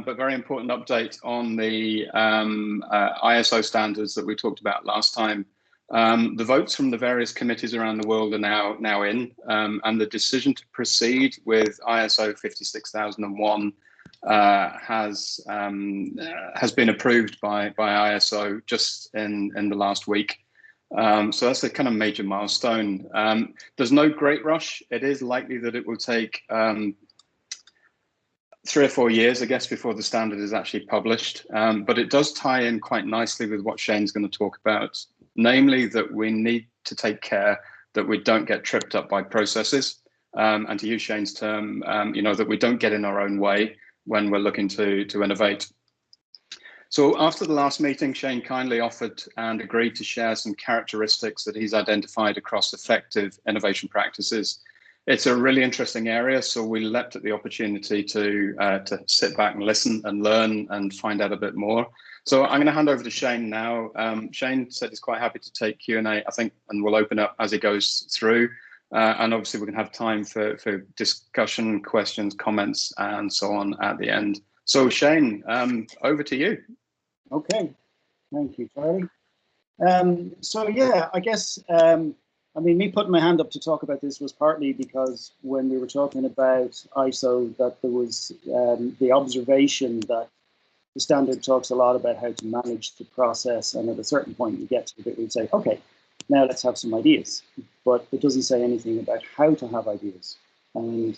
but very important update on the ISO standards that we talked about last time. The votes from the various committees around the world are now in, and the decision to proceed with ISO 56001 has been approved by ISO just in the last week. So that's a kind of major milestone. There's no great rush. It is likely that it will take 3 or 4 years, I guess, before the standard is actually published. But it does tie in quite nicely with what Shane's going to talk about, namely that we need to take care that we don't get tripped up by processes. And to use Shane's term, that we don't get in our own way when we're looking to innovate. So after the last meeting, Shane kindly offered and agreed to share some characteristics that he's identified across effective innovation practices. It's a really interesting area, so we leapt at the opportunity to sit back and listen and learn and find out a bit more. So I'm going to hand over to Shane now. Shane said he's quite happy to take Q&A, I think, and we'll open up as he goes through. And obviously, we can have time for discussion, questions, comments, and so on at the end. So Shane, over to you. Okay, thank you, Charlie. So yeah, I guess, me putting my hand up to talk about this was partly because when we were talking about ISO, that there was the observation that the standard talks a lot about how to manage the process, and at a certain point you get to the bit where you say, okay, now let's have some ideas, but it doesn't say anything about how to have ideas. And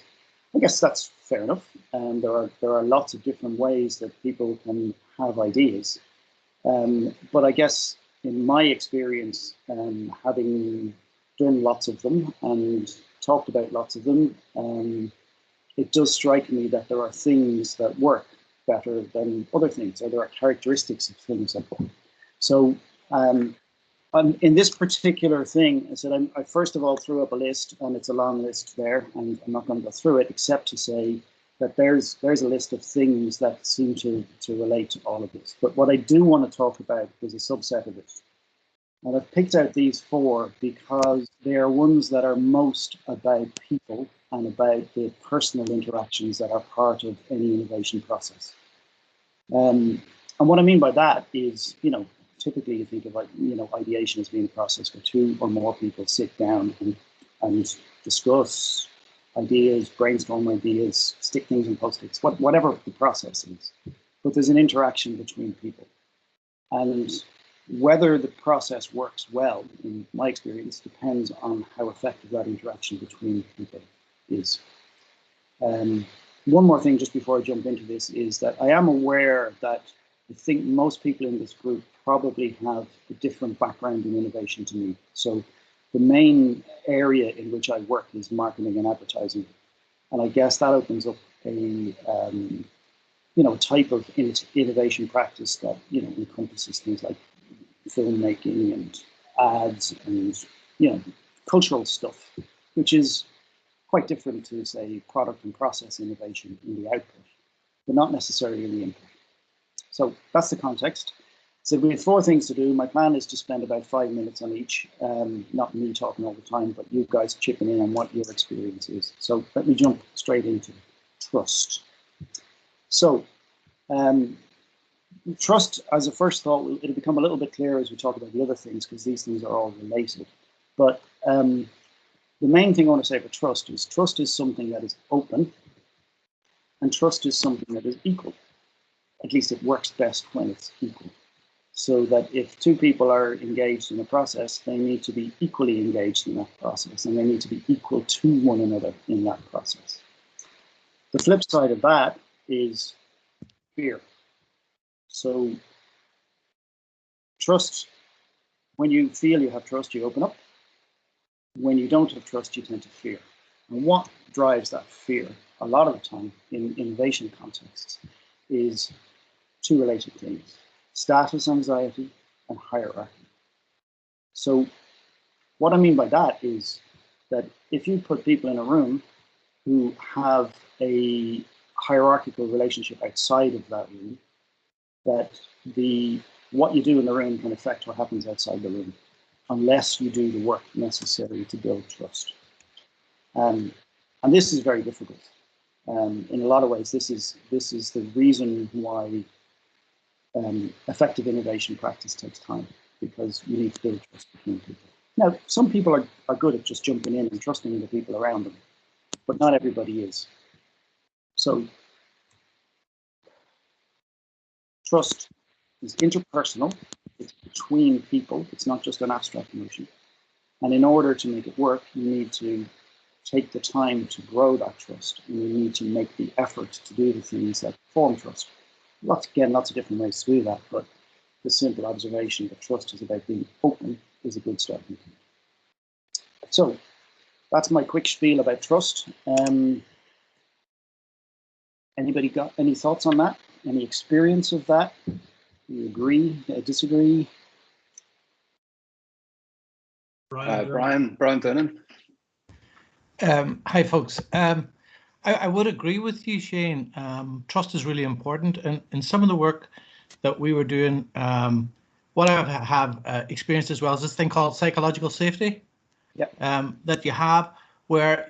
I guess that's fair enough. And there are lots of different ways that people can have ideas. But I guess in my experience, having done lots of them and talked about lots of them, it does strike me that there are things that work better than other things, or there are characteristics of things that work. So in this particular thing, I said I first of all threw up a list, and it's a long list there, and I'm not going to go through it except to say that there's a list of things that seem to relate to all of this. But what I do want to talk about is a subset of it. And I've picked out these 4 because they are ones that are most about people and about the personal interactions that are part of any innovation process. And what I mean by that is, typically you think of ideation as being a process where 2 or more people sit down and discuss ideas, brainstorm ideas, stick things in post-its, whatever the process is. But there's an interaction between people. And whether the process works well, in my experience, depends on how effective that interaction between people is. One more thing just before I jump into this is that I am aware that I think most people in this group probably have a different background in innovation to me. So the main area in which I work is marketing and advertising. And I guess that opens up a type of innovation practice that, encompasses things like filmmaking and ads and, cultural stuff, which is quite different to, say, product and process innovation in the output, but not necessarily in the input. So that's the context. So we have 4 things to do. My plan is to spend about 5 minutes on each, not me talking all the time, but you guys chipping in on what your experience is. So let me jump straight into trust. So trust, as a first thought, it'll become a little bit clearer as we talk about the other things, because these things are all related. But the main thing I want to say about trust is something that is open, and trust is something that is equal. At least it works best when it's equal. So that if 2 people are engaged in a process, they need to be equally engaged in that process, and they need to be equal to one another in that process. The flip side of that is fear. So trust, when you feel you have trust, you open up. When you don't have trust, you tend to fear. And what drives that fear a lot of the time in innovation contexts is 2 related things: status anxiety and hierarchy. So what I mean by that is that if you put people in a room who have a hierarchical relationship outside of that room, that what you do in the room can affect what happens outside the room, unless you do the work necessary to build trust. And this is very difficult. In a lot of ways, this is the reason why effective innovation practice takes time, because you need to build trust between people. Now, some people are good at just jumping in and trusting the people around them, but not everybody is. So trust is interpersonal. It's between people. It's not just an abstract notion. And in order to make it work, you need to take the time to grow that trust, and you need to make the effort to do the things that form trust. Lots of different ways to do that, but the simple observation that trust is about being open is a good starting point. So that's my quick spiel about trust. Anybody got any thoughts on that? Any experience of that? Do you agree, disagree? Brian Dunham. Hi, folks. I would agree with you, Shane. Trust is really important. And in some of the work that we were doing, what I have experienced as well is this thing called psychological safety. Yeah. That you have where,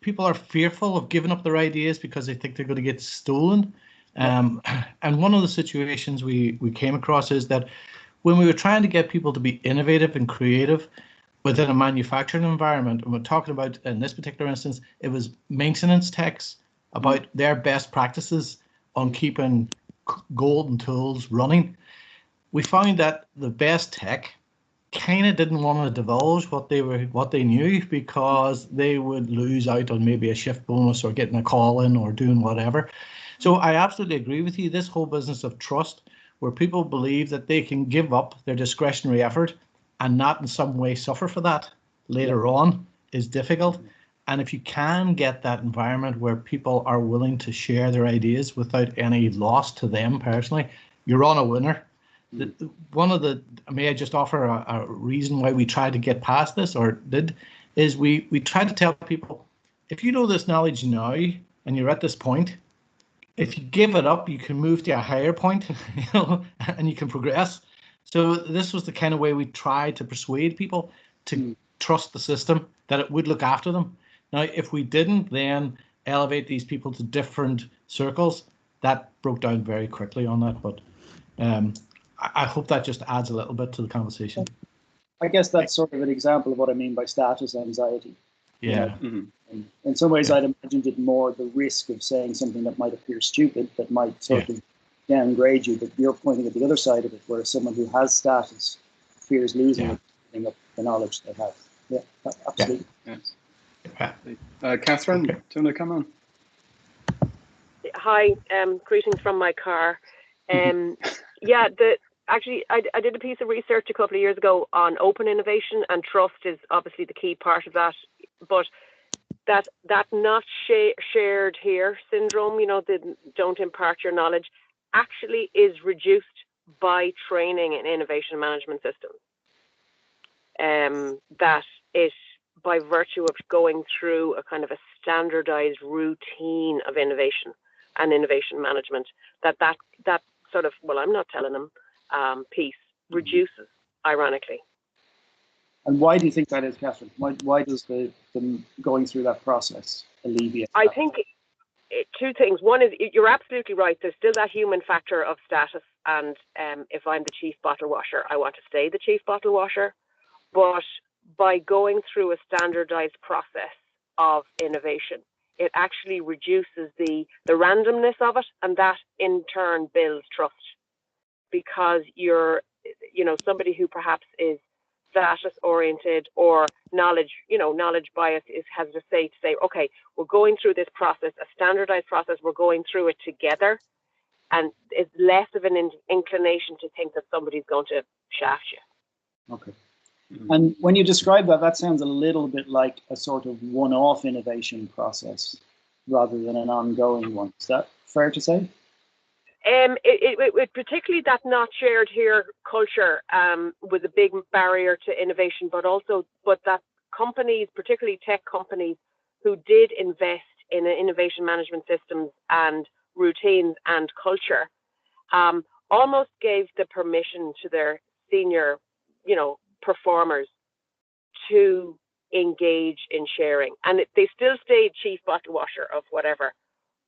people are fearful of giving up their ideas because they think they're going to get stolen. And one of the situations we came across is that when we were trying to get people to be innovative and creative within a manufacturing environment, and we're talking about, in this particular instance, it was maintenance techs about their best practices on keeping golden tools running. We found that the best tech kind of didn't want to divulge what they knew, because they would lose out on maybe a shift bonus or getting a call in or doing whatever. So I absolutely agree with you. This whole business of trust, where people believe that they can give up their discretionary effort and not in some way suffer for that later on, is difficult. And if you can get that environment where people are willing to share their ideas without any loss to them personally, you're on a winner. May I just offer a reason why we tried to get past this, is we tried to tell people, if you know this knowledge now and you're at this point, if you give it up, you can move to a higher point, and you can progress. So this was the kind of way we tried to persuade people to trust the system, that it would look after them. Now, if we didn't then elevate these people to different circles, that broke down very quickly on that. But I hope that just adds a little bit to the conversation. I guess that's sort of an example of what I mean by status anxiety. Yeah. In some ways, I'd imagined it more the risk of saying something that might appear stupid, that might sort of downgrade you, but you're pointing at the other side of it, where someone who has status fears losing it, giving up the knowledge they have. Yeah, absolutely. Catherine, do you want to come on? Hi, greetings from my car. Actually, I did a piece of research a couple of years ago on open innovation, and trust is obviously the key part of that. But that not shared here syndrome, the don't impart your knowledge, actually is reduced by training in innovation management systems. That it, by virtue of going through a kind of a standardized routine of innovation and innovation management, that sort of, well, I'm not telling them, piece reduces, ironically. And why do you think that is, Catherine? Why does the going through that process alleviate that? I think two things. One is, you're absolutely right. There's still that human factor of status. And if I'm the chief bottle washer, I want to stay the chief bottle washer. But by going through a standardized process of innovation, it actually reduces the randomness of it. And that in turn builds trust, because you're, somebody who perhaps is status oriented or knowledge bias has to say, okay, we're going through this process, a standardized process, we're going through it together, and it's less of an inclination to think that somebody's going to shaft you. Okay. And when you describe that, that sounds a little bit like a sort of one-off innovation process rather than an ongoing one. Is that fair to say? It particularly that not shared here culture was a big barrier to innovation, but that companies, particularly tech companies, who did invest in innovation management systems and routines and culture, almost gave the permission to their senior, performers to engage in sharing, and they still stayed chief bottle washer of whatever,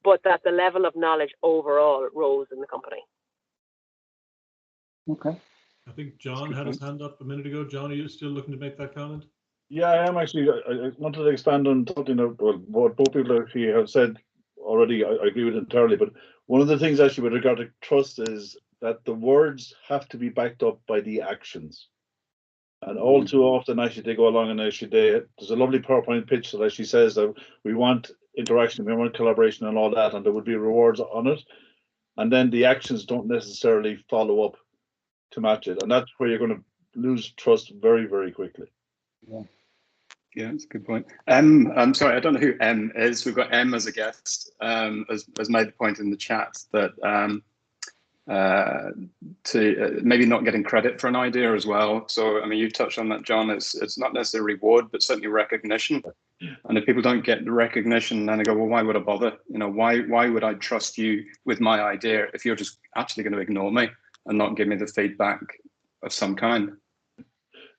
but that the level of knowledge overall rose in the company. Okay. I think John had his hand up a minute ago. John, are you still looking to make that comment? Yeah, I am actually. I wanted to expand on something what both people actually have said already. I agree with it entirely. But one of the things actually with regard to trust is that the words have to be backed up by the actions. And all too often, actually, they go along and actually there's a lovely PowerPoint pitch that actually says that we want interaction, we want collaboration and all that, and there would be rewards on it. And then the actions don't necessarily follow up to match it. And that's where you're going to lose trust very, very quickly. Yeah, that's a good point. I'm sorry, I don't know who M is. We've got M as a guest, has made the point in the chat that to maybe not getting credit for an idea as well. So, I mean, you touched on that, John. It's not necessarily reward, but certainly recognition. And if people don't get the recognition, then they go, well, why would I bother? You know, why would I trust you with my idea if you're just actually going to ignore me and not give me the feedback of some kind?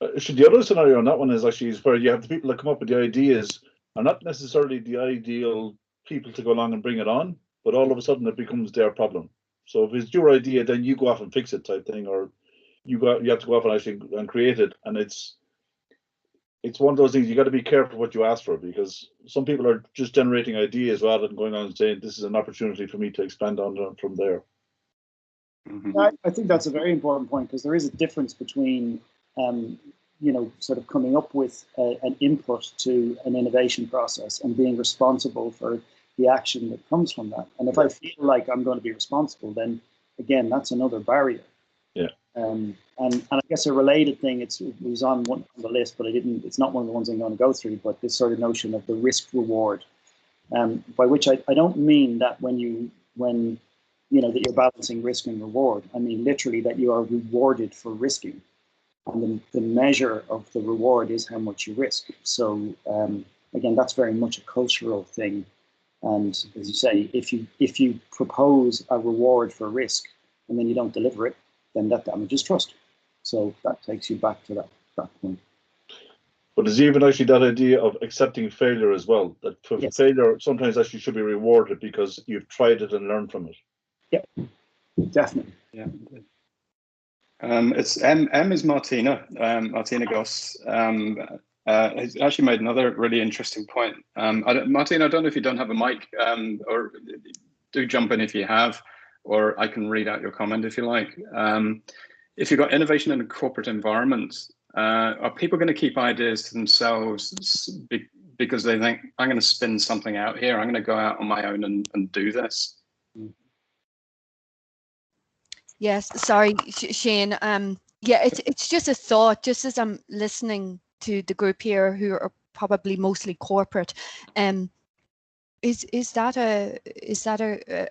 The other scenario on that one is actually where you have the people that come up with the ideas are not necessarily the ideal people to go along and bring it on, but all of a sudden it becomes their problem. So if it's your idea, then you go off and fix it type thing, or you have to go off and actually create it. And it's one of those things you got to be careful what you ask for, because some people are just generating ideas rather than going on and saying this is an opportunity for me to expand on from there. Mm-hmm. I think that's a very important point, because there is a difference between sort of coming up with an input to an innovation process and being responsible for the action that comes from that. And if I feel like I'm going to be responsible, then again, that's another barrier. Yeah. And I guess a related thing, it was on one on the list, but it's not one of the ones I'm going to go through, but this sort of notion of the risk reward, by which I don't mean that when that you're balancing risk and reward. I mean literally that you are rewarded for risking. And the measure of the reward is how much you risk. So again, that's very much a cultural thing. And as you say, if you propose a reward for risk and then you don't deliver it, then that damages trust. So that takes you back to that point. But there's even actually that idea of accepting failure as well. That Yes. Failure sometimes actually should be rewarded because you've tried it and learned from it. Yeah, definitely. Yeah. It's M is Martina Goss. Has actually made another really interesting point. Martina, I don't know if you don't have a mic, or do jump in if you have, or I can read out your comment if you like. If you've got innovation in a corporate environment, are people going to keep ideas to themselves because they think, I'm going to spin something out here, I'm going to go out on my own and do this? Yes, sorry, Shane. Yeah, it's just a thought, just as I'm listening to the group here who are probably mostly corporate. Is that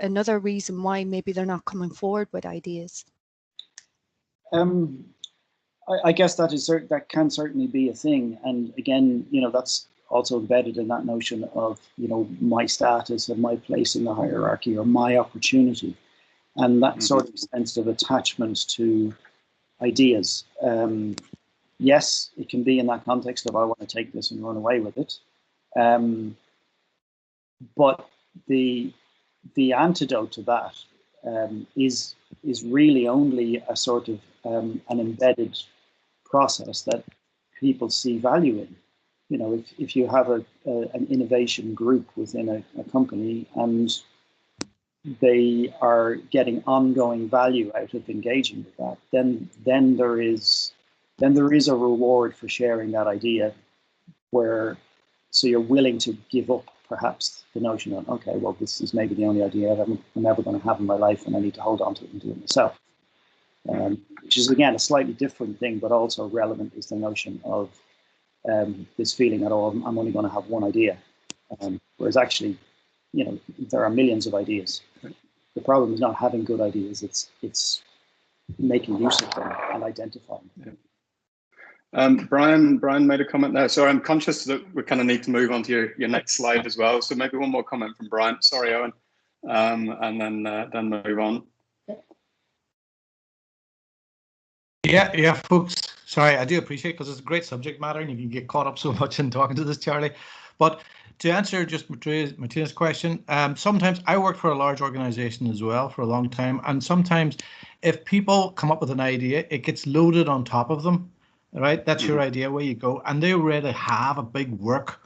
another reason why maybe they're not coming forward with ideas? I guess that can certainly be a thing, and again, that's also embedded in that notion of my status and my place in the hierarchy or my opportunity, and that sort of sense of attachment to ideas. Yes, it can be in that context of I want to take this and run away with it, but the antidote to that is really only a sort of an embedded process that people see value in. If you have an innovation group within a company and they are getting ongoing value out of engaging with that, then there is a reward for sharing that idea, so you're willing to give up perhaps the notion of, okay, well, this is maybe the only idea I'm ever going to have in my life and I need to hold on to it and do it myself. Which is, again, a slightly different thing, but also relevant is the notion of this feeling that, oh, I'm only going to have one idea. Whereas actually, there are millions of ideas. The problem is not having good ideas, it's making use of them and identifying them. Brian made a comment there. Sorry, I'm conscious that we kind of need to move on to your next slide as well. So maybe one more comment from Brian. Sorry, Owen, and then move on. Yeah, folks. Sorry, I do appreciate it because it's a great subject matter and you can get caught up so much in talking to this, Charlie. But to answer just Martina's question, sometimes I worked for a large organization as well for a long time, and sometimes if people come up with an idea, it gets loaded on top of them, right? That's your idea, where you go, and they already have a big work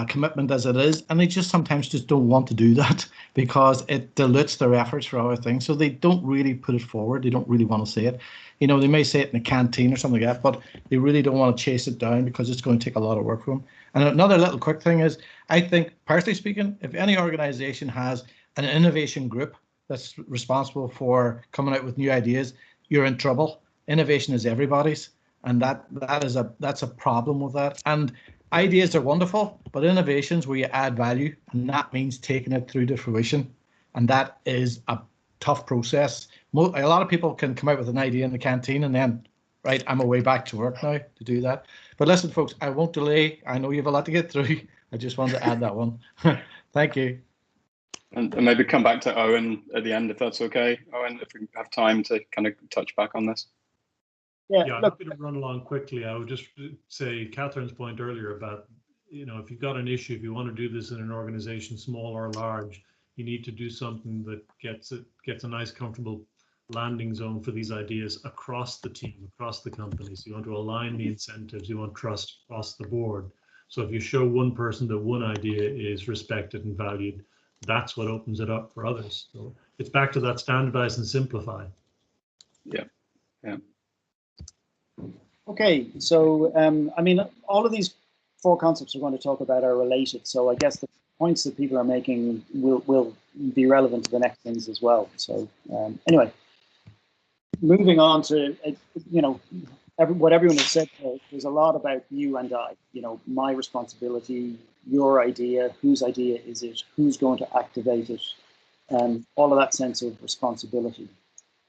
commitment as it is, and they just sometimes just don't want to do that because it dilutes their efforts for other things. So they don't really put it forward. They don't really want to say it. You know, they may say it in a canteen or something like that, but they really don't want to chase it down because it's going to take a lot of work for them. And another little quick thing is, I think, personally speaking, if any organization has an innovation group that's responsible for coming out with new ideas, you're in trouble. Innovation is everybody's, and that's a problem with that. And ideas are wonderful, but innovations where you add value, and that means taking it through to fruition, and that is a tough process. A lot of people can come out with an idea in the canteen and then, right, I'm away back to work now to do that. But listen, folks, I won't delay. I know you have a lot to get through. I just wanted to add that one. Thank you. And maybe come back to Owen at the end, if that's okay. Owen, if we have time to kind of touch back on this. Yeah, I'm happy to run along quickly. I would just say Catherine's point earlier about, you know, if you've got an issue, if you want to do this in an organization, small or large, you need to do something that gets a nice, comfortable landing zone for these ideas across the team, across the company. So you want to align the incentives, you want trust across the board. So if you show one person that one idea is respected and valued, that's what opens it up for others. So it's back to that standardize and simplify. Yeah. Okay, so I mean, all of these 4 concepts we're going to talk about are related. So I guess the points that people are making will be relevant to the next things as well. So anyway, moving on to, you know, what everyone has said, there's a lot about you and I, you know, my responsibility, your idea, whose idea is it, who's going to activate it, all of that sense of responsibility.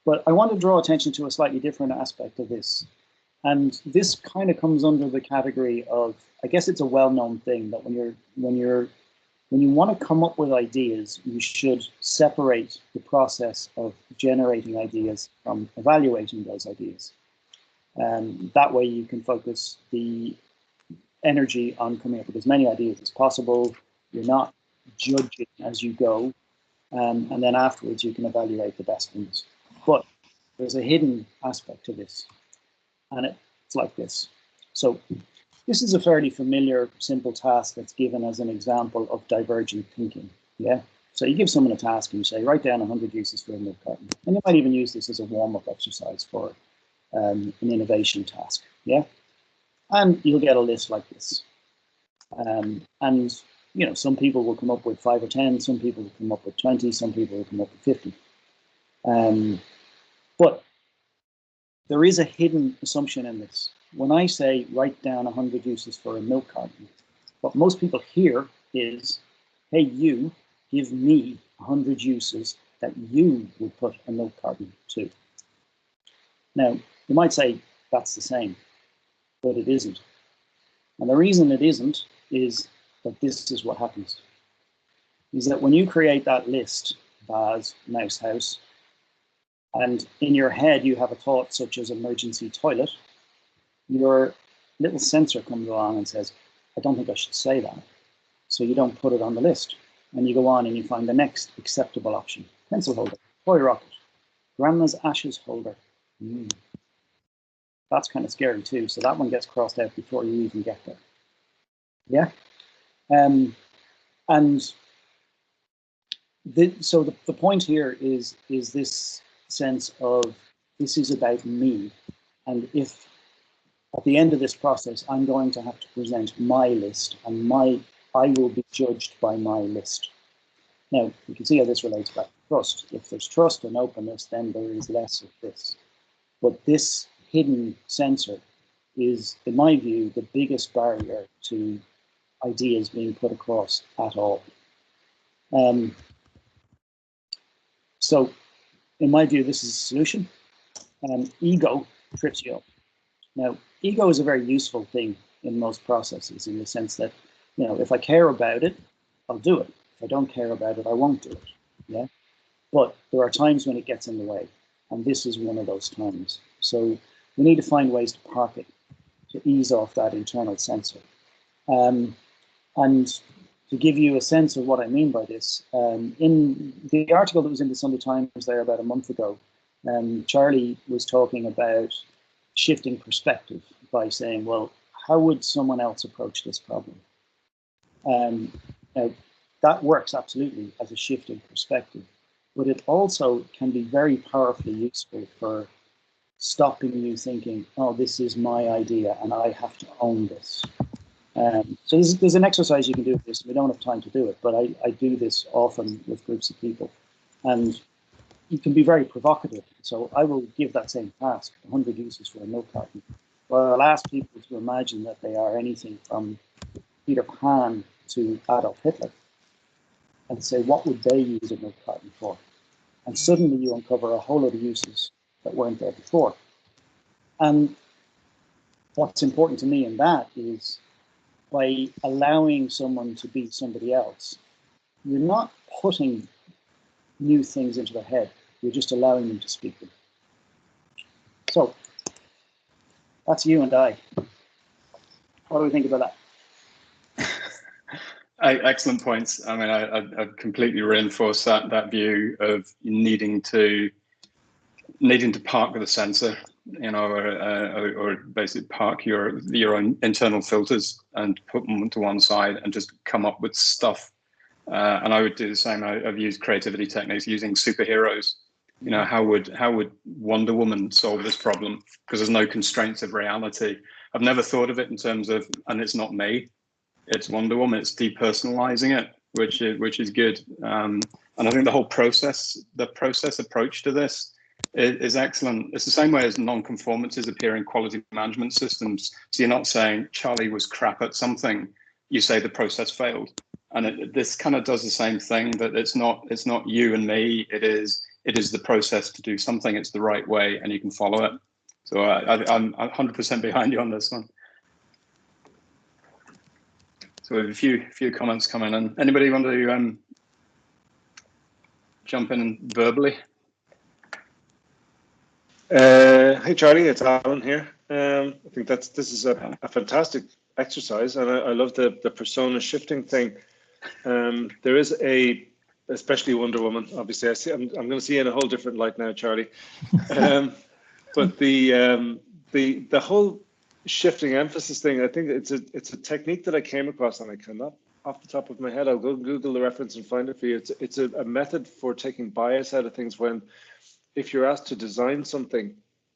But I want to draw attention to a slightly different aspect of this. And this kind of comes under the category of, I guess it's a well-known thing that when you want to come up with ideas, you should separate the process of generating ideas from evaluating those ideas. That way you can focus the energy on coming up with as many ideas as possible. You're not judging as you go, and then afterwards you can evaluate the best ones. But there's a hidden aspect to this, and it's like this. So this is a fairly familiar, simple task that's given as an example of divergent thinking. Yeah. So you give someone a task and you say, write down 100 uses for a milk carton. And you might even use this as a warm-up exercise for an innovation task. Yeah. And you'll get a list like this. And, you know, some people will come up with 5 or 10, some people will come up with 20, some people will come up with 50. But there is a hidden assumption in this. When I say write down 100 uses for a milk carton, what most people hear is, hey, you give me 100 uses that you would put a milk carton to. Now, you might say that's the same, but it isn't. And the reason it isn't is that this is what happens. Is that when you create that list, vase, mouse house, and in your head you have a thought such as emergency toilet, your little sensor comes along and says, I don't think I should say that. So you don't put it on the list. And you go on and you find the next acceptable option. Pencil holder, toy rocket, grandma's ashes holder. That's kind of scary too. So that one gets crossed out before you even get there. Yeah. So the point here is this sense of this is about me. And if at the end of this process, I'm going to have to present my list and I will be judged by my list. Now, you can see how this relates back to trust. If there's trust and openness, then there is less of this. But this hidden censor is, in my view, the biggest barrier to ideas being put across at all. So, in my view, this is a solution. Ego trips you up. Now, ego is a very useful thing in most processes in the sense that, you know, if I care about it, I'll do it. If I don't care about it, I won't do it. Yeah. But there are times when it gets in the way, and this is one of those times. So we need to find ways to park it, to ease off that internal censor. And to give you a sense of what I mean by this, in the article that was in the Sunday Times there about a month ago, Charlie was talking about shifting perspective by saying, well, how would someone else approach this problem? Now, that works absolutely as a shift in perspective, but it also can be very powerfully useful for stopping you thinking, oh, this is my idea and I have to own this. So there's an exercise you can do with this. We don't have time to do it, but I do this often with groups of people. And it can be very provocative. So I will give that same task, 100 uses for a milk carton. Well, I'll ask people to imagine that they are anything from Peter Pan to Adolf Hitler and say, what would they use a milk carton for? And suddenly you uncover a whole lot of uses that weren't there before. And what's important to me in that is by allowing someone to be somebody else, you're not putting new things into their head. You're just allowing them to speak them. So that's you and I. What do we think about that? Excellent points. I mean, I completely reinforce that view of needing to park with a sensor, or basically park your own internal filters and put them to one side and just come up with stuff. And I would do the same. I've used creativity techniques using superheroes. How would Wonder Woman solve this problem? Because there's no constraints of reality. I've never thought of it in terms of, and it's not me, it's Wonder Woman. It's depersonalizing it, which is good. And I think the whole process approach to this is excellent. It's the same way as non-conformances appear in quality management systems. So you're not saying Charlie was crap at something. You say the process failed. And this kind of does the same thing, that it's not you and me. It is the process to do something. It's the right way, and you can follow it. So I'm 100% behind you on this one. So we have a few comments coming in. Anybody want to jump in verbally? Hey Charlie, it's Alan here. I think this is a fantastic exercise, and I love the persona shifting thing. There is especially Wonder Woman. Obviously, I'm going to see you in a whole different light now, Charlie. But the whole shifting emphasis thing, I think it's a technique that I came across, and I cannot off the top of my head. I'll go Google the reference and find it for you. It's a method for taking bias out of things. When if you're asked to design something,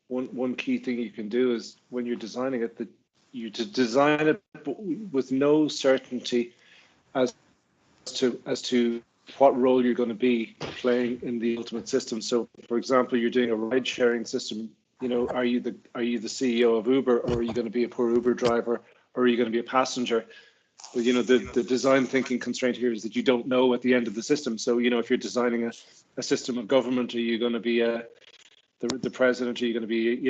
one key thing you can do is when you're designing it, that you to design it with no certainty as to what role you're going to be playing in the ultimate system. So, for example, you're doing a ride-sharing system. Are you the CEO of Uber, or are you going to be a poor Uber driver, or are you going to be a passenger? Well, the design thinking constraint here is that you don't know at the end of the system. So, if you're designing a system of government, are you going to be the president? Are you going to be,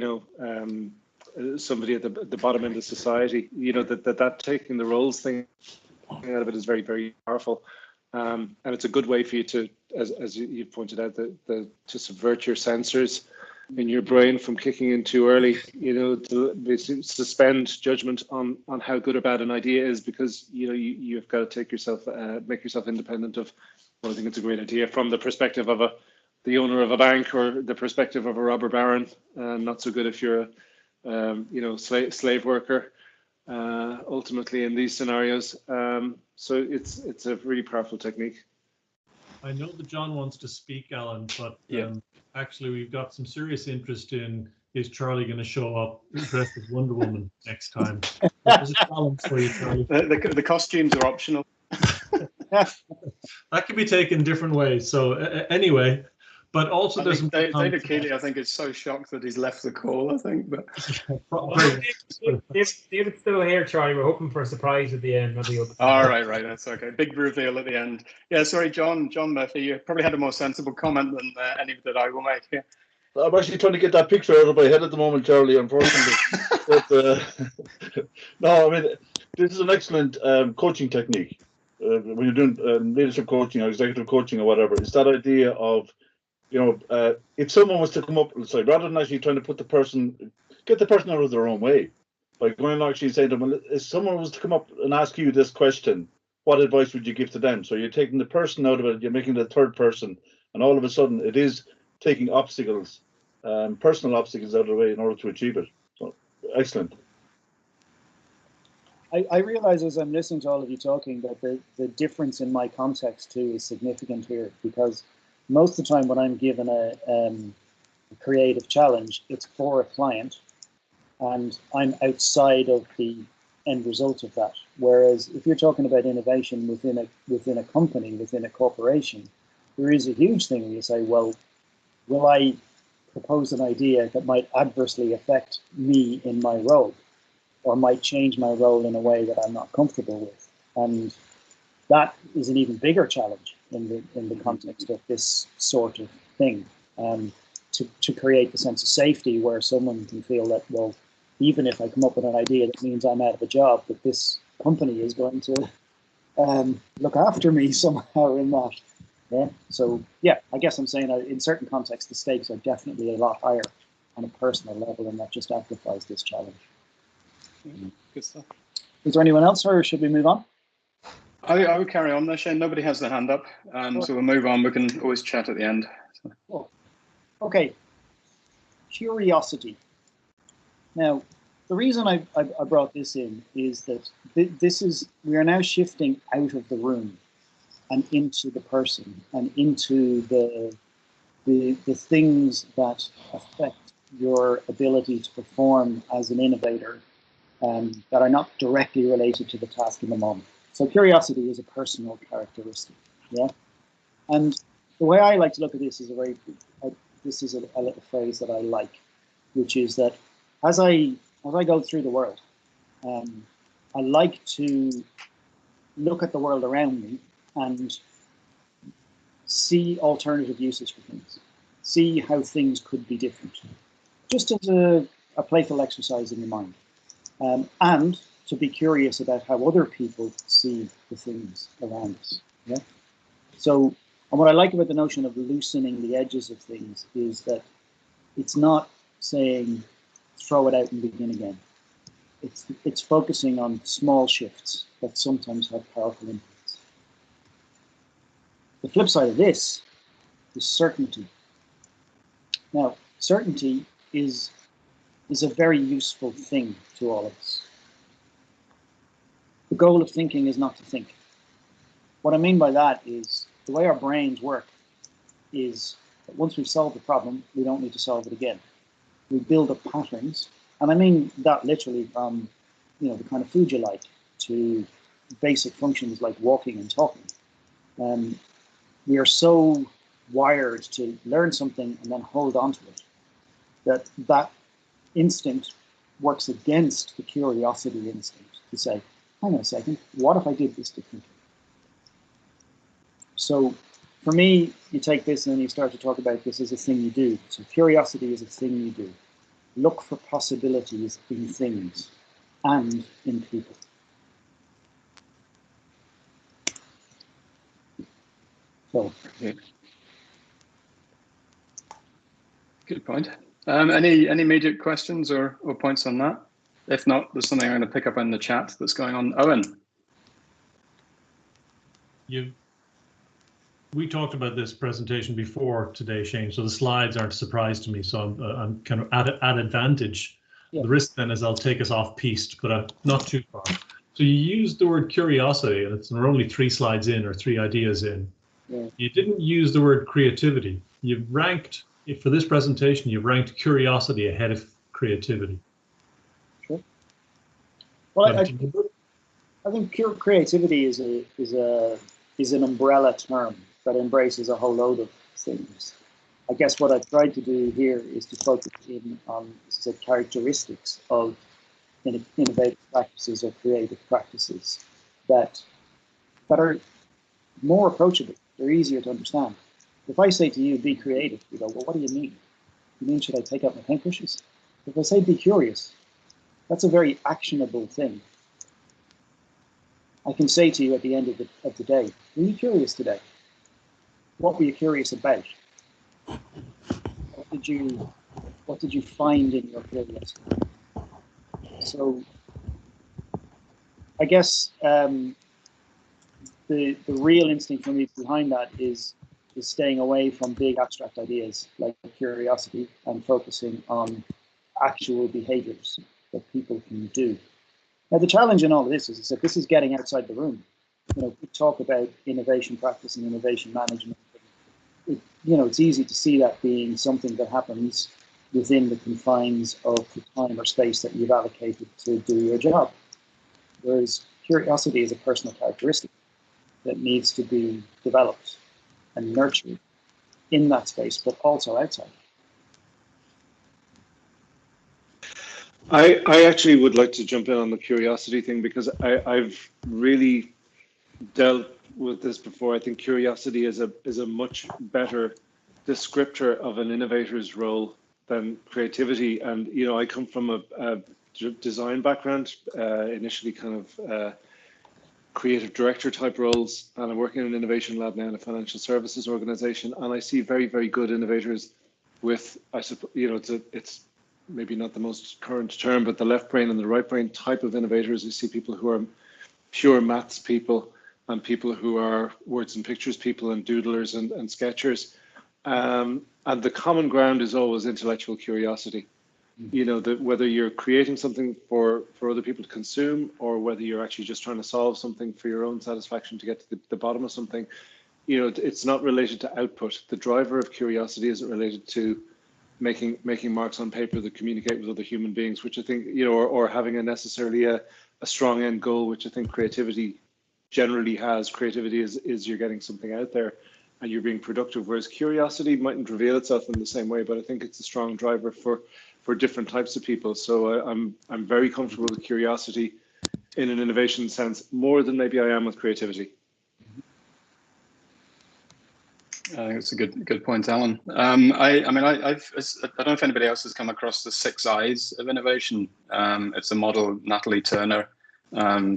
somebody at the bottom end of society? That taking the roles thing out of it is very, very powerful. And it's a good way for you to, as you pointed out, to subvert your sensors in your brain from kicking in too early, to suspend judgment on how good or bad an idea is, because you've got to make yourself independent of, well, I think it's a great idea from the perspective of the owner of a bank, or the perspective of a robber baron. Not so good if you're slave worker, ultimately in these scenarios. So it's a really powerful technique. I know that John wants to speak, Alan, but actually we've got some serious interest in, is Charlie going to show up dressed as Wonder Woman next time? There's a challenge for you, Charlie. The costumes are optional. That can be taken different ways. So anyway, but also there's some David Keeley, I think, is so shocked that he's left the call, I think. But David's still here, Charlie. We're hoping for a surprise at the end. All right, that's okay. Big reveal at the end. Yeah, sorry, John Murphy, you probably had a more sensible comment than any that I will make here. I'm actually trying to get that picture out of my head at the moment, Charlie, unfortunately. But no, I mean, this is an excellent coaching technique. When you're doing leadership coaching or executive coaching or whatever, it's that idea of, if someone was to come up, rather than actually trying to get the person out of their own way, by going and actually saying to them, well, if someone was to come up and ask you this question, what advice would you give to them? So you're taking the person out of it, you're making it a third person, and all of a sudden it is taking obstacles, personal obstacles out of the way in order to achieve it. So excellent. I realize as I'm listening to all of you talking that the difference in my context too is significant here, because most of the time when I'm given a creative challenge, it's for a client and I'm outside of the end result of that. Whereas if you're talking about innovation within a company, within a corporation, there is a huge thing where you say, well, will I propose an idea that might adversely affect me in my role, or might change my role in a way that I'm not comfortable with? And that is an even bigger challenge in the context of this sort of thing, to create the sense of safety where someone can feel that, well, even if I come up with an idea that means I'm out of a job, that this company is going to look after me somehow in that. Yeah. So yeah, I guess I'm saying in certain contexts, the stakes are definitely a lot higher on a personal level, and that just amplifies this challenge. Good stuff. Is there anyone else, or should we move on? I would carry on there, Shane. Nobody has their hand up, so we'll move on. We can always chat at the end. So. Cool. Okay. Curiosity. Now, the reason I brought this in is that we are now shifting out of the room and into the person and into the things that affect your ability to perform as an innovator, that are not directly related to the task in the moment. So curiosity is a personal characteristic, yeah. And the way I like to look at this is this is a little phrase that I like, which is that as I go through the world, I like to look at the world around me and see alternative uses for things, see how things could be different, just as a playful exercise in the mind, and to be curious about how other people see the things around us. Yeah. So, and what I like about the notion of loosening the edges of things is that it's not saying throw it out and begin again. It's focusing on small shifts that sometimes have powerful impacts. The flip side of this is certainty. Now, certainty is a very useful thing to all of us. The goal of thinking is not to think. What I mean by that is the way our brains work is that once we've solved the problem, we don't need to solve it again. We build up patterns, and I mean that literally from the kind of food you like to basic functions like walking and talking. We are so wired to learn something and then hold on to it that instinct works against the curiosity instinct to say, hang on a second, what if I did this differently? So for me, you take this and then you start to talk about this as a thing you do. So curiosity is a thing you do. Look for possibilities in things and in people. So, good point. Any immediate questions or points on that? If not, there's something I'm going to pick up in the chat that's going on. Owen. We talked about this presentation before today, Shane, so the slides aren't a surprise to me. So I'm kind of at advantage. Yeah. The risk then is I'll take us off piste, but not too far. So you used the word curiosity, and we're only 3 slides in or 3 ideas in. Yeah. You didn't use the word creativity. You've ranked, for this presentation, you've ranked curiosity ahead of creativity. Sure. Well, I think creativity is an umbrella term that embraces a whole load of things. I guess what I've tried to do here is to focus in on the characteristics of innovative practices or creative practices that are more approachable. They're easier to understand. If I say to you, be creative, you go, well, what do you mean? You mean, should I take out my paintbrushes? If I say, be curious, that's a very actionable thing. I can say to you at the end of the day, were you curious today? What were you curious about? What did you find in your curiosity? So I guess the real instinct for me behind that is staying away from big abstract ideas like curiosity and focusing on actual behaviors that people can do. Now, the challenge in all of this is that this is getting outside the room. We talk about innovation practice and innovation management. It's easy to see that being something that happens within the confines of the time or space that you've allocated to do your job. Whereas curiosity is a personal characteristic that needs to be developed and nurtured in that space, but also outside. I actually would like to jump in on the curiosity thing, because I've really dealt with this before. I think curiosity is a much better descriptor of an innovator's role than creativity. And I come from a design background, initially kind of creative director type roles, and I'm working in an innovation lab now in a financial services organization, and I see very, very good innovators with, I suppose, it's maybe not the most current term, but the left brain and the right brain type of innovators. You see people who are pure maths people, and people who are words and pictures people, and doodlers and sketchers. And the common ground is always intellectual curiosity. That whether you're creating something for other people to consume, or whether you're actually just trying to solve something for your own satisfaction to get to the bottom of something, it's not related to output. The driver of curiosity isn't related to making marks on paper that communicate with other human beings, which I think, or having necessarily a strong end goal, which I think creativity generally has. Creativity is you're getting something out there and you're being productive, whereas curiosity mightn't reveal itself in the same way, but I think it's a strong driver for different types of people. So I'm very comfortable with curiosity in an innovation sense, more than maybe I am with creativity. I think it's a good point, Alan. I don't know if anybody else has come across the 6 Eyes of innovation. It's a model Natalie Turner,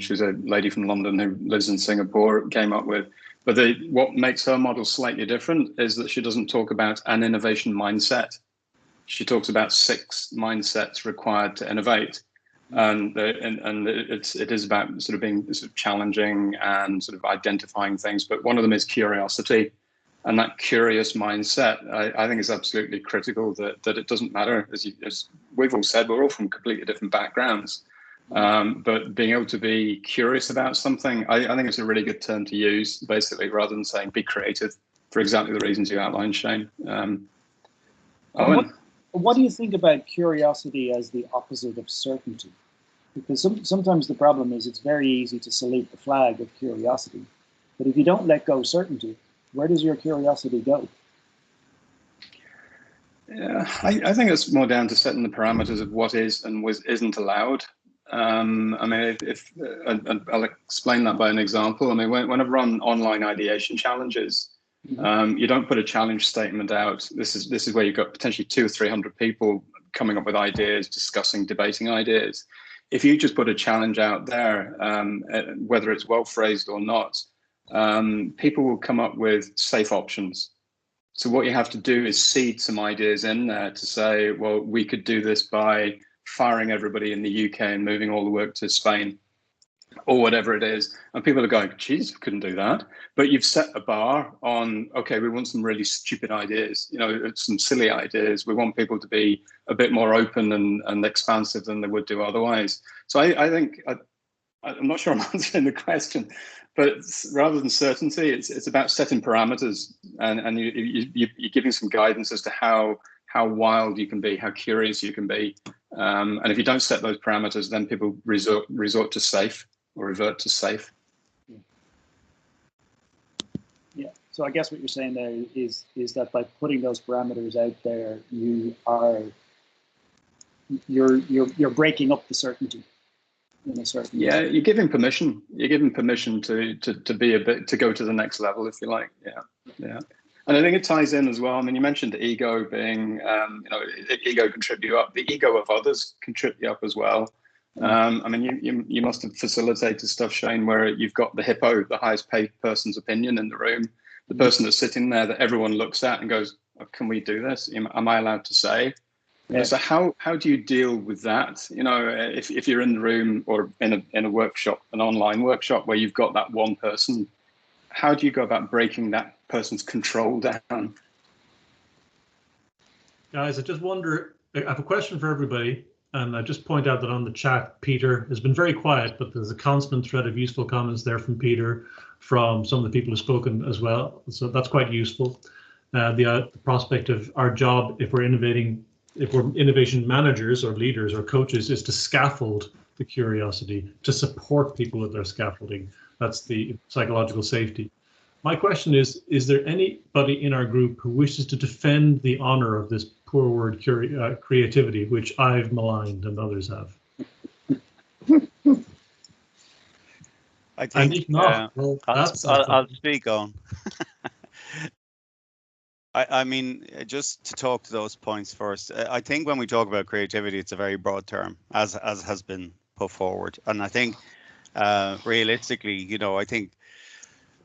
she's a lady from London who lives in Singapore, came up with. But what makes her model slightly different is that she doesn't talk about an innovation mindset. She talks about 6 mindsets required to innovate. And it is about sort of being sort of challenging and sort of identifying things. But one of them is curiosity. And that curious mindset, I think, is absolutely critical, that it doesn't matter, as we've all said, we're all from completely different backgrounds. But being able to be curious about something, I think it's a really good term to use, basically, rather than saying be creative, for exactly the reasons you outlined, Shane. Owen? What do you think about curiosity as the opposite of certainty? Because sometimes the problem is it's very easy to salute the flag of curiosity. But if you don't let go certainty, where does your curiosity go? Yeah, I think it's more down to setting the parameters of what is and isn't allowed. I'll explain that by an example. When I've run online ideation challenges, you don't put a challenge statement out. This is where you've got potentially 200 or 300 people coming up with ideas, discussing, debating ideas. If you just put a challenge out there, whether it's well phrased or not, people will come up with safe options. So what you have to do is seed some ideas in there to say, well, we could do this by firing everybody in the UK and moving all the work to Spain, or whatever it is. And people are going, geez, we couldn't do that. But you've set a bar on, okay, we want some really stupid ideas, some silly ideas. We want people to be a bit more open and expansive than they would do otherwise. So I think, I'm not sure I'm answering the question, but rather than certainty, it's about setting parameters, and you're giving some guidance as to how wild you can be, how curious you can be. And if you don't set those parameters, then people resort to safe, or revert to safe. Yeah. So I guess what you're saying there is that by putting those parameters out there, you're breaking up the certainty. Yeah, you're giving permission. You're giving permission to be to go to the next level, if you like. Yeah. And I think it ties in as well. You mentioned ego being, ego can trip you up. The ego of others can trip you up as well. You must have facilitated stuff, Shane, where you've got the hippo, the highest paid person's opinion in the room, the person that's sitting there that everyone looks at and goes, oh, can we do this? Am I allowed to say? Yeah. So how do you deal with that? If you're in the room or in a workshop, an online workshop where you've got that one person how do you go about breaking that person's control down? Guys, I just wonder, I have a question for everybody, and I just point out that on the chat, Peter has been very quiet, but there's a constant thread of useful comments there from Peter, from some of the people who've spoken as well. So that's quite useful. The prospect of our job, if we're innovation managers or leaders or coaches, is to scaffold the curiosity, to support people with their scaffolding. That's the psychological safety. My question is there anybody in our group who wishes to defend the honor of this poor word creativity, which I've maligned and others have? I think, and if not, well, I'll speak on. I mean, just to talk to those points first, I think when we talk about creativity, it's a very broad term, as has been put forward. And I think realistically, you know, I think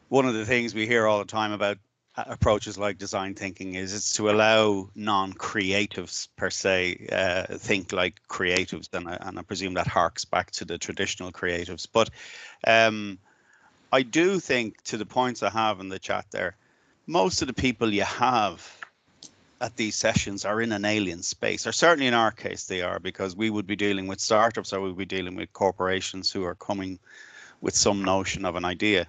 one of the things we hear all the time about approaches like design thinking is it's to allow non-creatives per se think like creatives, and I presume that harks back to the traditional creatives. But I do think, to the points I have in the chat there, most of the people you have at these sessions are in an alien space, or certainly in our case they are, because we would be dealing with startups, or we would be dealing with corporations who are coming with some notion of an idea.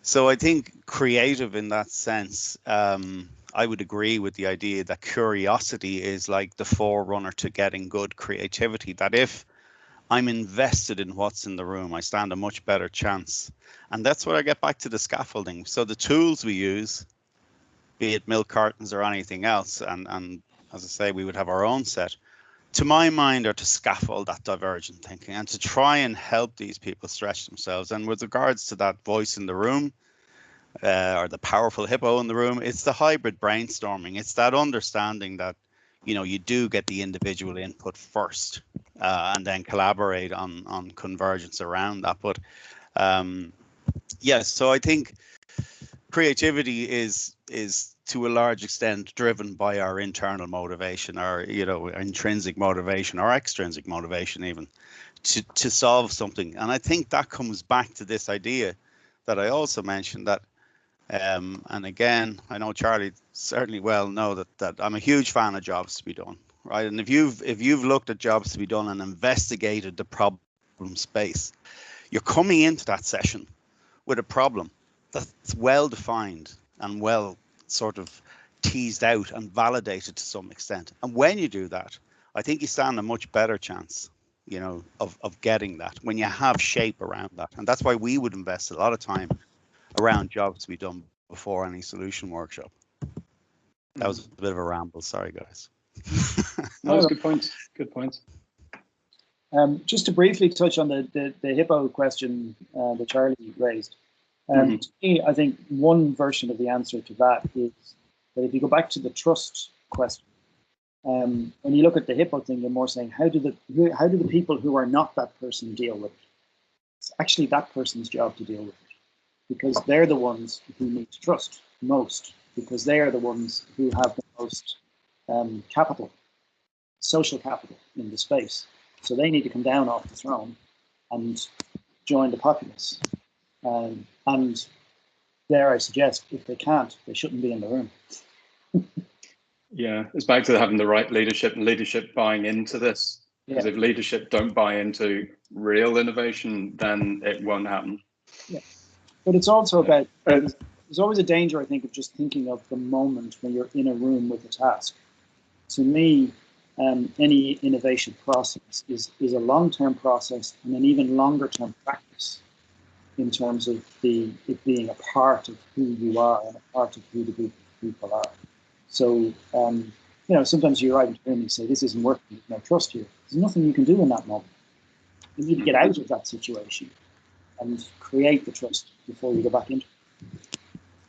So I think creative in that sense, I would agree with the idea that curiosity is like the forerunner to getting good creativity, that if I'm invested in what's in the room, I stand a much better chance. And that's what I get back to the scaffolding. So the tools we use, be it milk cartons or anything else, and as I say, we would have our own set, to my mind, are to scaffold that divergent thinking and to try and help these people stretch themselves. And with regards to that voice in the room, or the powerful hippo in the room, it's the hybrid brainstorming. It's that understanding that, you know, you do get the individual input first, and then collaborate on convergence around that. But yes, so I think creativity is to a large extent driven by our internal motivation, our, you know, intrinsic motivation, or extrinsic motivation even, to solve something. And I think that comes back to this idea that I also mentioned, that and again, I know Charlie certainly well know that I'm a huge fan of jobs to be done, right? And if you've looked at jobs to be done and investigated the problem space, you're coming into that session with a problem that's well defined and well sort of teased out and validated to some extent. And when you do that, I think you stand a much better chance, you know, of getting that when you have shape around that. And that's why we would invest a lot of time around jobs to be done before any solution workshop. That was a bit of a ramble. Sorry, guys. That was good points. Good points. Just to briefly touch on the hippo question that Charlie raised. To me, I think one version of the answer to that is that if you go back to the trust question, when you look at the hippo thing, you're more saying, how do the people who are not that person deal with it? It's actually that person's job to deal with it, because they're the ones who need to trust most, because they are the ones who have the most capital, social capital in the space. So they need to come down off the throne and join the populace. And dare I suggest, if they can't, they shouldn't be in the room. Yeah, it's back to having the right leadership and leadership buying into this. Because if leadership don't buy into real innovation, then it won't happen. Yeah, but it's also about, there's always a danger, I think, of just thinking of the moment when you're in a room with a task. To me, any innovation process is a long-term process and an even longer-term practice in terms of it being a part of who you are and a part of who the group of people are. So, you know, sometimes you arrive into a room and you say, this isn't working, there's no trust here. There's nothing you can do in that moment. You need to get out of that situation and create the trust before you go back into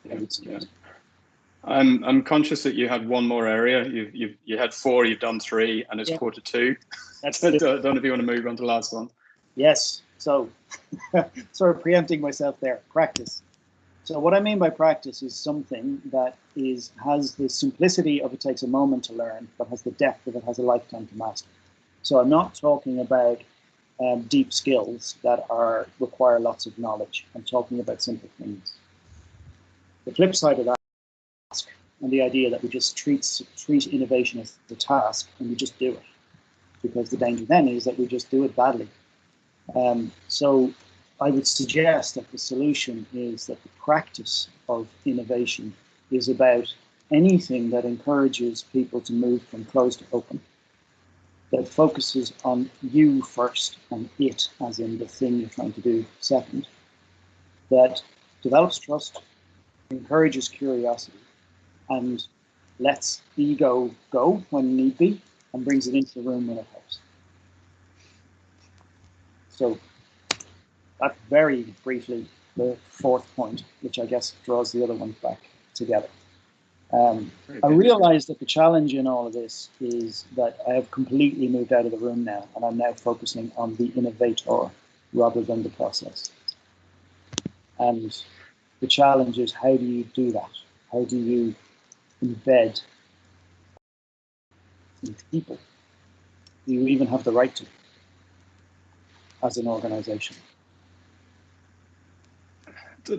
it. Yeah. I'm conscious that you had one more area. You had 4, you've done 3, and it's 1:45. I don't know if you want to move on to the last one. Yes. So, sort of preempting myself there. Practice. So what I mean by practice is something that has the simplicity of it takes a moment to learn, but has the depth of it has a lifetime to master. So I'm not talking about deep skills that require lots of knowledge. I'm talking about simple things. The flip side of that task, and the idea that we just treat innovation as the task and we just do it, because the danger then is that we just do it badly. So I would suggest that the solution is that the practice of innovation is about anything that encourages people to move from closed to open, that focuses on you first and it as in the thing you're trying to do second, that develops trust, encourages curiosity, and lets ego go when need be, and brings it into the room when it helps. So that's very briefly the fourth point, which I guess draws the other ones back together. I realize that the challenge in all of this is that I have completely moved out of the room now, and I'm now focusing on the innovator rather than the process. And the challenge is, how do you do that? How do you embed into people? Do you even have the right to as an organization?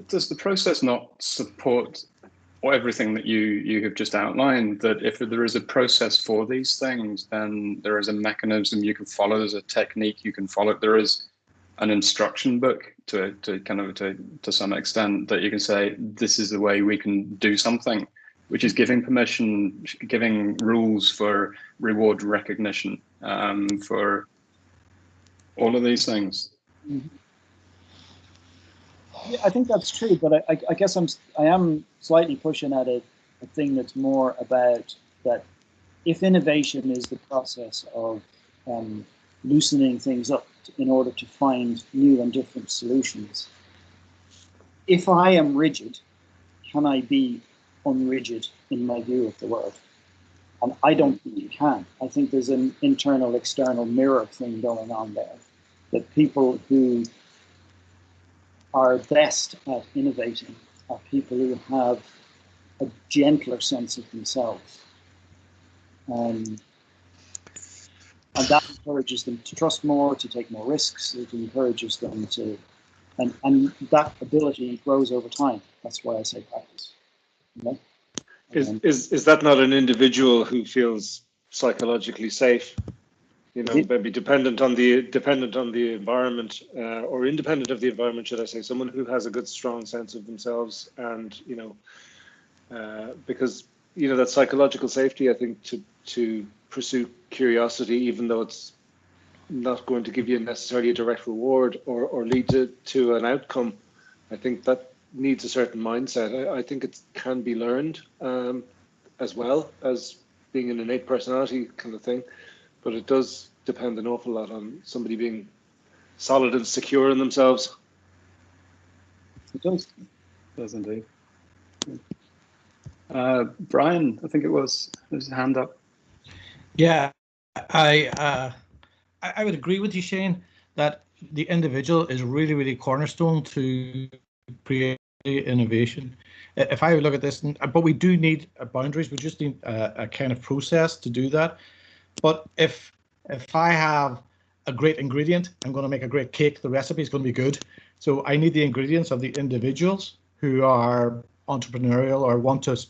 Does the process not support everything that you have just outlined, that if there is a process for these things, then there is a mechanism you can follow, there's a technique you can follow, there is an instruction book to some extent that you can say, this is the way we can do something, which is giving permission, giving rules for reward recognition, for all of these things. Mm-hmm. Yeah, I think that's true, but I guess I am slightly pushing at a thing that's more about that. If innovation is the process of loosening things up in order to find new and different solutions, if I am rigid, can I be unrigid in my view of the world? And I don't think you can. I think there's an internal-external mirror thing going on there, that people who are best at innovating are people who have a gentler sense of themselves. And that encourages them to trust more, to take more risks. It encourages them to, and that ability grows over time. That's why I say practice. You know? Is that not an individual who feels psychologically safe? You know, maybe dependent on the environment, or independent of the environment, should I say? Someone who has a good, strong sense of themselves, and because that psychological safety, I think, to pursue curiosity, even though it's not going to give you necessarily a direct reward or lead to an outcome, I think that needs a certain mindset. I think it can be learned, as well as being an innate personality kind of thing. But it does depend an awful lot on somebody being solid and secure in themselves. It does. It does indeed. Brian, I think there's a hand up. Yeah, I would agree with you, Shane, that the individual is really, really cornerstone to create innovation. If I look at this, but we do need boundaries. We just need a kind of process to do that. But if I have a great ingredient, I'm going to make a great cake. The recipe is going to be good. So I need the ingredients of the individuals who are entrepreneurial or want to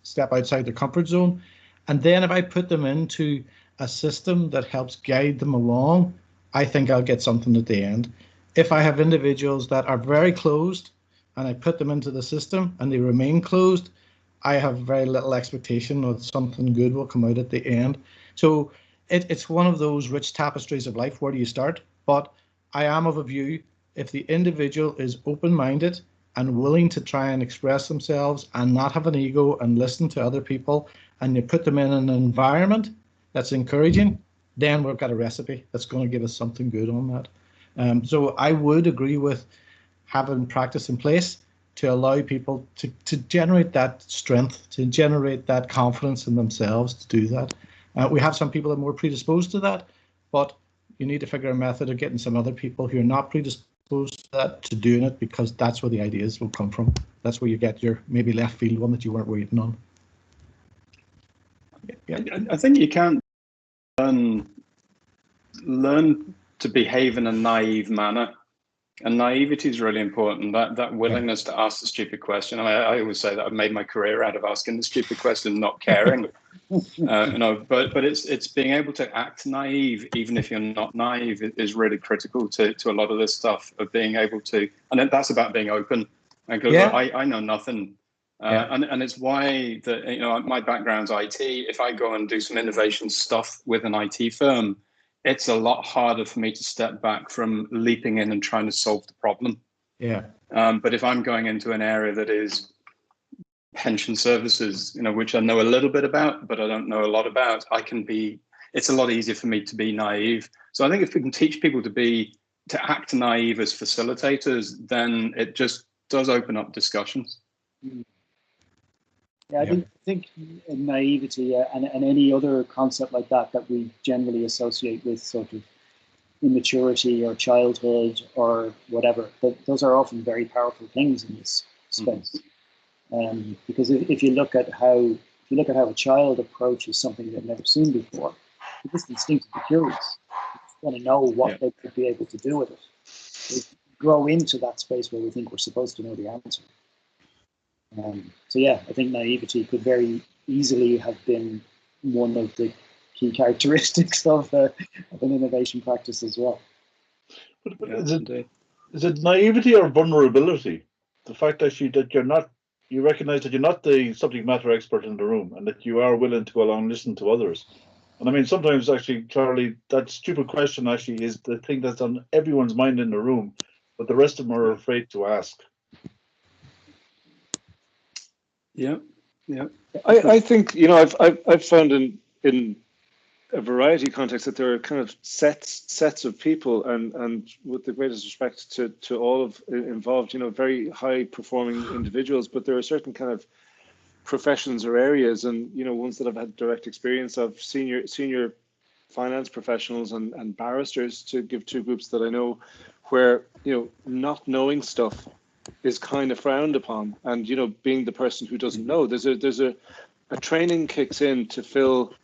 step outside their comfort zone. And then if I put them into a system that helps guide them along, I think I'll get something at the end. If I have individuals that are very closed and I put them into the system and they remain closed, I have very little expectation that something good will come out at the end. So it's one of those rich tapestries of life. Where do you start? But I am of a view, if the individual is open-minded and willing to try and express themselves and not have an ego and listen to other people, and you put them in an environment that's encouraging, then we've got a recipe that's going to give us something good on that. So I would agree with having practice in place to allow people to generate that strength, to generate that confidence in themselves to do that. We have some people that are more predisposed to that, but you need to figure a method of getting some other people who are not predisposed to that to doing it, because that's where the ideas will come from. That's where you get your maybe left field one that you weren't waiting on. Yeah. I think you can learn to behave in a naive manner. And naivety is really important. That willingness to ask the stupid question. I always say that I've made my career out of asking the stupid question, not caring. But it's being able to act naive, even if you're not naive, is really critical to a lot of this stuff, of being able to, and that's about being open. Because I know nothing, and it's why that my background's IT. If I go and do some innovation stuff with an IT firm, it's a lot harder for me to step back from leaping in and trying to solve the problem. Yeah. But if I'm going into an area that is pension services, which I know a little bit about, but I don't know a lot about, it's a lot easier for me to be naive. So I think if we can teach people to act naive as facilitators, then it just does open up discussions. Yeah, I think naivety and any other concept like that we generally associate with sort of immaturity or childhood or whatever, those are often very powerful things in this space. Because if you look at how a child approaches something they've never seen before, they're just instinctively curious. They just want to know what they could be able to do with it. They grow into that space where we think we're supposed to know the answer. So yeah, I think naivety could very easily have been one of the key characteristics of an innovation practice as well. But is it naivety or vulnerability? The fact that you recognize that you're not the subject matter expert in the room, and that you are willing to go along and listen to others. And I mean, sometimes actually, Charlie, that stupid question actually is the thing that's on everyone's mind in the room, but the rest of them are afraid to ask. Yeah. I think I've found in a variety of contexts that there are kind of sets of people, and with the greatest respect to all of involved, very high performing individuals, but there are certain kind of professions or areas, and ones that I've had direct experience of, senior finance professionals and barristers, to give two groups that I know, where not knowing stuff is kind of frowned upon, and being the person who doesn't know, there's a training kicks in to fill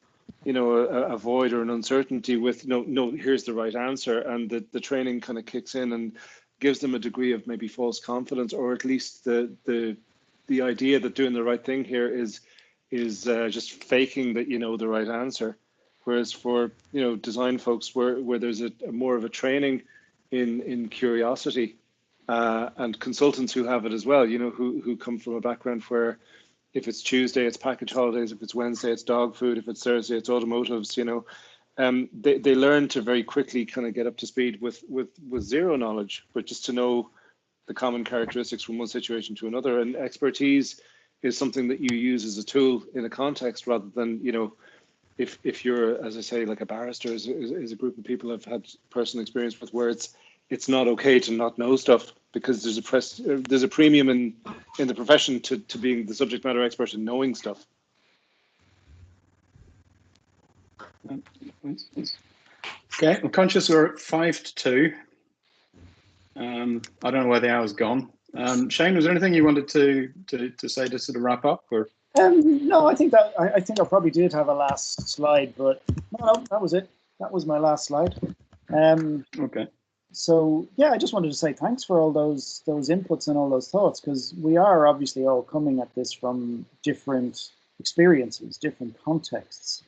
a void or an uncertainty with no, here's the right answer, and the training kind of kicks in and gives them a degree of maybe false confidence, or at least the idea that doing the right thing here is just faking that the right answer. Whereas for design folks, where there's a more of a training in curiosity, and consultants who have it as well, who come from a background where if it's Tuesday, it's package holidays. If it's Wednesday, it's dog food. If it's Thursday, it's automotives. They learn to very quickly kind of get up to speed with zero knowledge, but just to know the common characteristics from one situation to another. And expertise is something that you use as a tool in a context, rather than if you're, as I say, like a barrister is a group of people I've had personal experience with, where it's not okay to not know stuff, because there's a premium in the profession to being the subject matter expert and knowing stuff. Okay, I'm conscious we're at 5-2. I don't know where the hour's gone. Shane, was there anything you wanted to say to sort of wrap up, or? No, I think I probably did have a last slide, but no, that was it. That was my last slide. Okay. So yeah, I just wanted to say thanks for all those inputs and all those thoughts, because we are obviously all coming at this from different experiences, different contexts.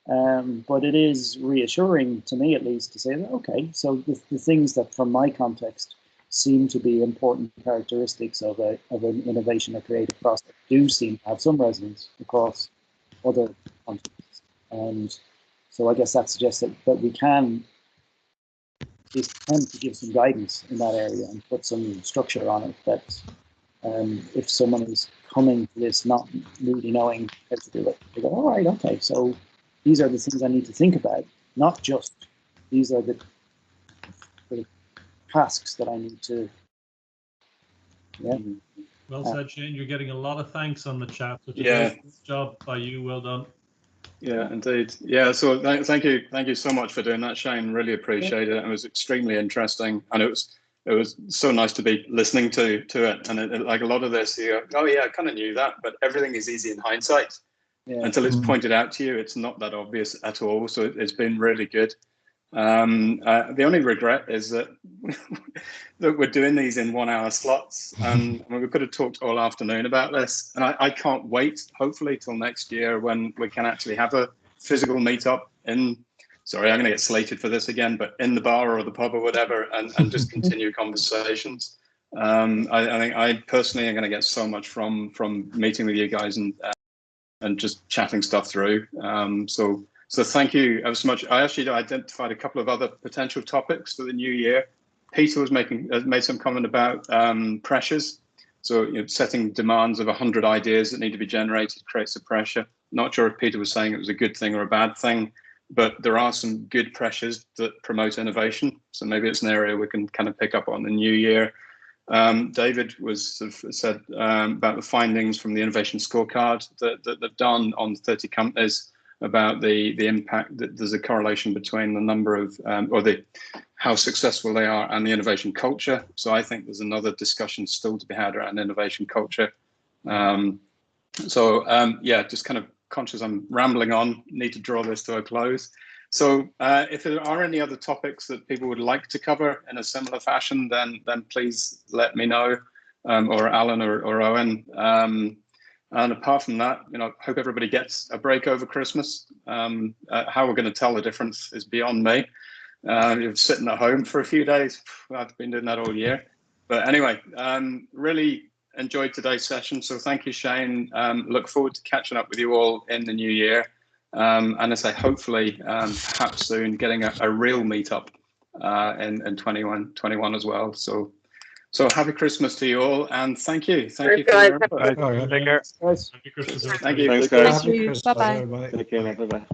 But it is reassuring to me, at least, to say that, okay, so the things that from my context seem to be important characteristics of an innovation or creative process do seem to have some resonance across other contexts. And so I guess that suggests that we can attempt to give some guidance in that area and put some structure on it, that if someone is coming to this not really knowing how to do it, they go, all right, okay, so these are the things I need to think about, not just these are the tasks that I need to. Yeah. Well said, Shane. You're getting a lot of thanks on the chat. Yeah. Good job by you. Well done. Yeah, indeed. Yeah, so thank you so much for doing that, Shane. Really appreciate it. It was extremely interesting, and it was so nice to be listening to it. And like a lot of this, you go, oh yeah, I kind of knew that, but everything is easy in hindsight. Yeah. Until it's pointed out to you, it's not that obvious at all. So it's been really good. The only regret is that that we're doing these in 1 hour slots, and we could have talked all afternoon about this. And I can't wait, hopefully, till next year when we can actually have a physical meetup in. Sorry, I'm going to get slated for this again, but in the bar or the pub or whatever, and just continue conversations. I think I personally am going to get so much from meeting with you guys and just chatting stuff through. So thank you ever so much. I actually identified a couple of other potential topics for the new year. Peter was made some comment about pressures. So setting demands of 100 ideas that need to be generated creates a pressure. Not sure if Peter was saying it was a good thing or a bad thing, but there are some good pressures that promote innovation. So maybe it's an area we can kind of pick up on the new year. David said about the findings from the innovation scorecard that they've done on 30 companies about the impact, that there's a correlation between the number of how successful they are and the innovation culture. So I think there's another discussion still to be had around innovation culture. Yeah, just kind of conscious I'm rambling on, need to draw this to a close. So if there are any other topics that people would like to cover in a similar fashion, then please let me know, or Alan or Owen. And apart from that, hope everybody gets a break over Christmas. How we're going to tell the difference is beyond me. You're sitting at home for a few days. I've been doing that all year. But anyway, really enjoyed today's session. So thank you, Shane. Look forward to catching up with you all in the new year. And I say, hopefully, perhaps soon, getting a real meetup in 21 as well. So happy Christmas to you all, and thank you. Thank you for your input. Take care. Happy Christmas. Thank you. Thanks, guys. Bye bye. Take care. Bye bye.